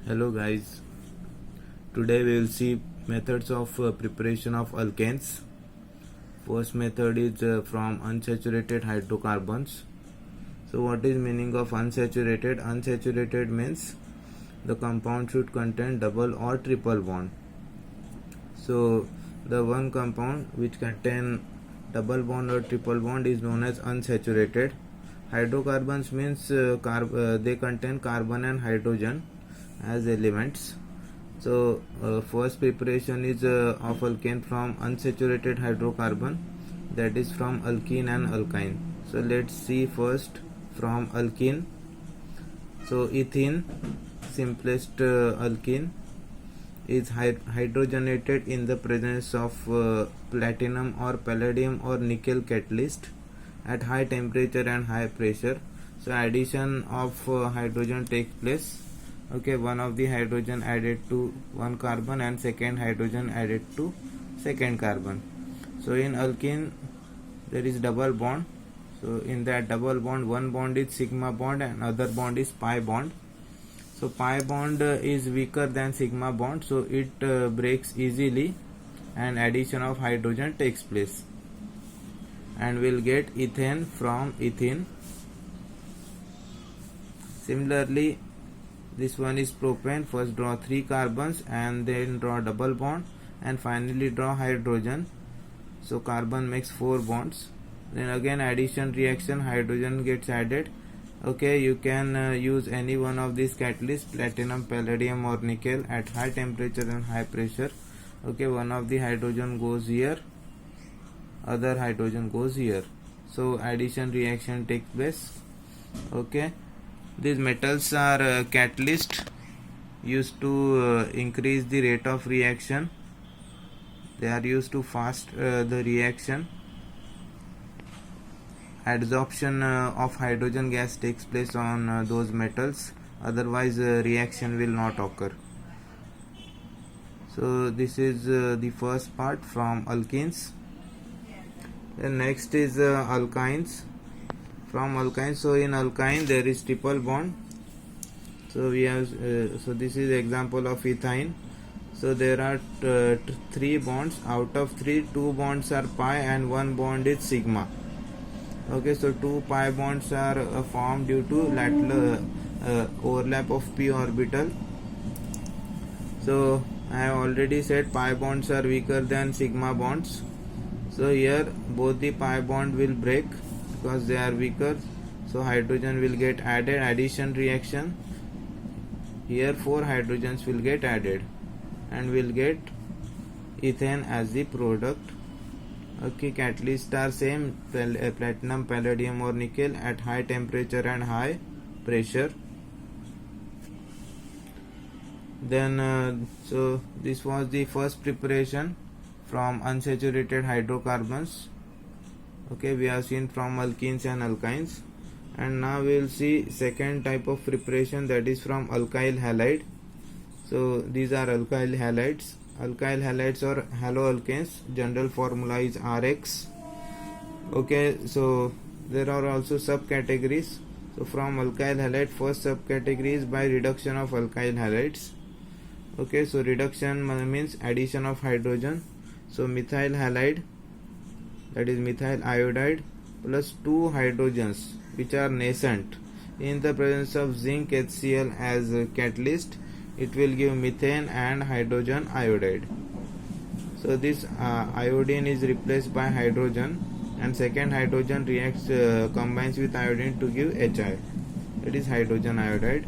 Hello guys, today we will see methods of preparation of alkanes. First method is from unsaturated hydrocarbons. So what is meaning of unsaturated? Unsaturated means the compound should contain double or triple bond. So the one compound which contain double bond or triple bond is known as unsaturated. Hydrocarbons means they contain carbon and hydrogen as elements. So first preparation is of alkane from unsaturated hydrocarbon, that is from alkene and alkyne. So let's see first from alkene. So ethene, simplest alkene, is hydrogenated in the presence of platinum or palladium or nickel catalyst at high temperature and high pressure. So addition of hydrogen takes place. Okay, one of the hydrogen added to one carbon and second hydrogen added to second carbon. So in alkene there is double bond. So in that double bond, one bond is sigma bond and other bond is pi bond. So pi bond is weaker than sigma bond, so it breaks easily and addition of hydrogen takes place, and we'll get ethane from ethene. Similarly, this one is propane. First draw 3 carbons and then draw double bond and finally draw hydrogen. So carbon makes 4 bonds. Then again addition reaction, hydrogen gets added. Okay, you can use any one of these catalysts, platinum, palladium or nickel, at high temperature and high pressure. Okay, one of the hydrogen goes here, other hydrogen goes here. So addition reaction takes place. Okay, these metals are catalysts used to increase the rate of reaction. They are used to fast the reaction. Adsorption of hydrogen gas takes place on those metals, otherwise reaction will not occur. So this is the first part from alkenes. Then next is alkynes. From alkyne, so in alkyne there is triple bond. So we have so this is example of ethyne. So there are 3 bonds. Out of 3, 2 bonds are pi and 1 bond is sigma. Okay, so 2 pi bonds are formed due to lateral overlap of p orbital. So I have already said pi bonds are weaker than sigma bonds. So here both the pi bond will break because they are weaker, so hydrogen will get added. Addition reaction, here 4 hydrogens will get added and will get ethane as the product. Okay, catalysts are same, platinum, palladium or nickel at high temperature and high pressure. Then so this was the first preparation from unsaturated hydrocarbons. Okay, we have seen from alkenes and alkynes, and now we will see second type of preparation, that is from alkyl halide. So these are alkyl halides. Alkyl halides or haloalkanes, general formula is RX. Okay, so there are also subcategories. So from alkyl halide, first subcategory is by reduction of alkyl halides. Okay, so reduction means addition of hydrogen. So methyl halide, that is methyl iodide, plus 2 hydrogens which are nascent. In the presence of zinc HCl as a catalyst, it will give methane and hydrogen iodide. So this iodine is replaced by hydrogen, and second hydrogen reacts combines with iodine to give Hi, that is hydrogen iodide.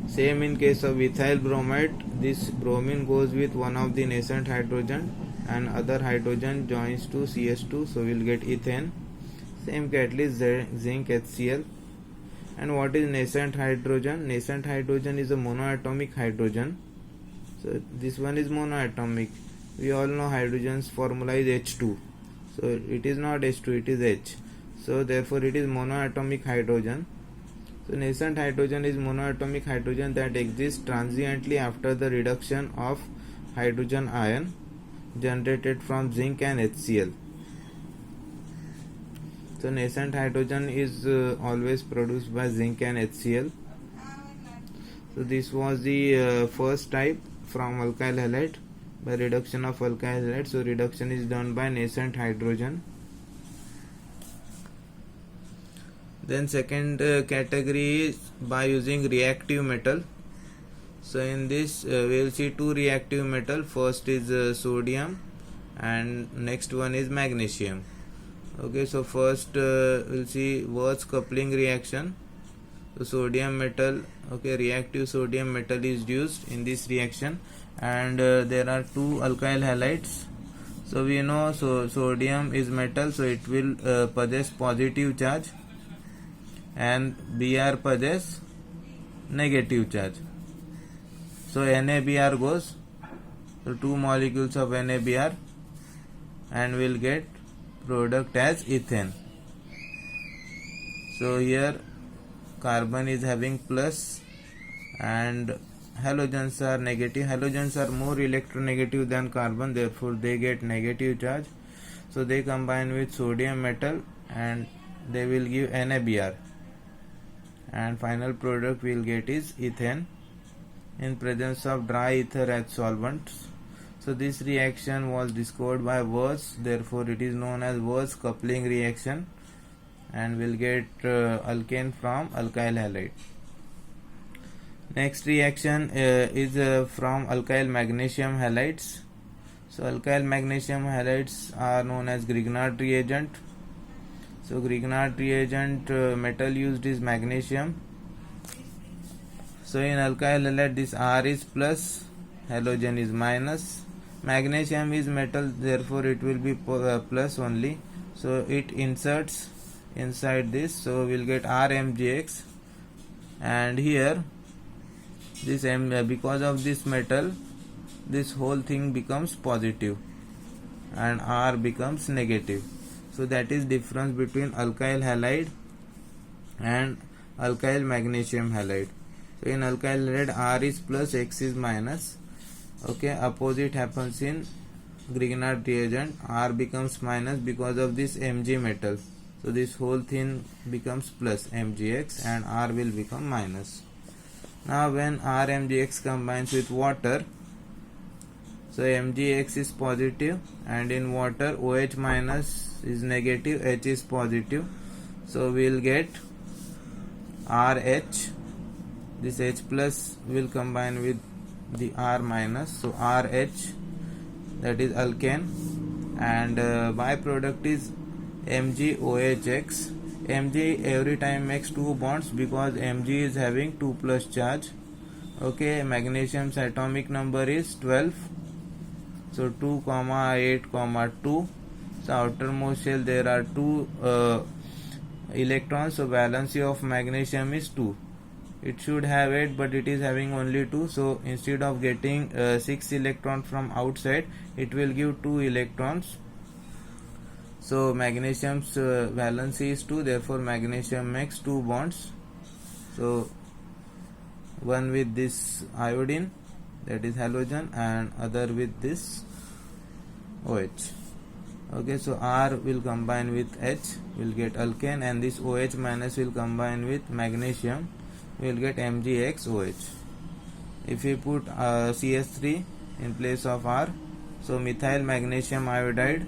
Same in case of ethyl bromide, this bromine goes with one of the nascent hydrogen and other hydrogen joins to CH2, so we will get ethane. Same catalyst, zinc HCl. And what is nascent hydrogen? Nascent hydrogen is a monoatomic hydrogen. So this one is monoatomic. We all know hydrogen's formula is H2. So it is not H2, it is H. So therefore it is monoatomic hydrogen. So nascent hydrogen is monoatomic hydrogen that exists transiently after the reduction of hydrogen ion generated from zinc and HCl. So nascent hydrogen is always produced by zinc and HCl. So this was the first type from alkyl halide by reduction of alkyl halide. So reduction is done by nascent hydrogen. Then second category is by using reactive metal. So in this we will see two reactive metal. First is sodium and next one is magnesium. Okay, so first we'll see Würtz coupling reaction. So sodium metal, okay, reactive sodium metal is used in this reaction, and there are two alkyl halides. So we know sodium is metal, so it will possess positive charge, and Br possess negative charge. So NaBr goes, so two molecules of NaBr, and we'll get product as ethane. So here carbon is having plus and halogens are negative. Halogens are more electronegative than carbon, therefore they get negative charge. So they combine with sodium metal and they will give NaBr, and final product we will get is ethane in presence of dry ether as solvents. So this reaction was discovered by Würtz, therefore it is known as Würtz coupling reaction, and we'll get alkane from alkyl halide. Next reaction is from alkyl magnesium halides. So alkyl magnesium halides are known as Grignard reagent. So Grignard reagent metal used is magnesium. So in alkyl halide this R is plus, halogen is minus. Magnesium is metal, therefore it will be plus only. So it inserts inside this, so we'll get RMgx, and here this because of this metal this whole thing becomes positive and R becomes negative. So that is difference between alkyl halide and alkyl magnesium halide. So in alkyl halide R is plus, X is minus. Okay, opposite happens in Grignard reagent, R becomes minus because of this Mg metal. So this whole thing becomes plus Mgx and R will become minus. Now when RMgx combines with water, so Mgx is positive, and in water OH minus is negative, H is positive. So we will get RH. This H plus will combine with the R minus, so RH, that is alkane, and byproduct is MgOHX. Mg every time makes two bonds because Mg is having 2 plus charge. Okay, magnesium's atomic number is 12, so 2, 8, 2. So outermost shell there are 2 electrons, so valency of magnesium is 2. It should have 8, but it is having only 2. So instead of getting 6 electrons from outside, it will give 2 electrons. So magnesium's valency is 2, therefore magnesium makes 2 bonds. So one with this iodine, that is halogen, and other with this OH. Okay, so R will combine with H, will get alkane, and this OH minus will combine with magnesium, we will get MgXOH. If we put CS3 in place of R, so methyl magnesium iodide,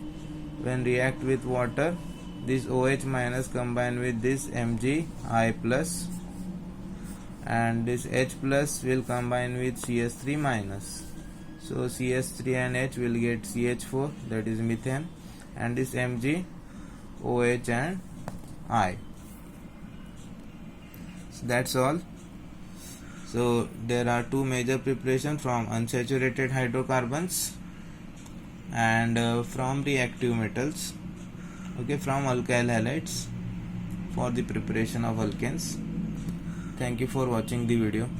when react with water, this OH minus combine with this Mgi plus, and this H plus will combine with CS3 minus. So CS3 and H will get CH4, that is methane, and this Mg, OH and I. So that's all. So there are two major preparations from unsaturated hydrocarbons and from reactive metals, okay, from alkyl halides for the preparation of alkanes. Thank you for watching the video.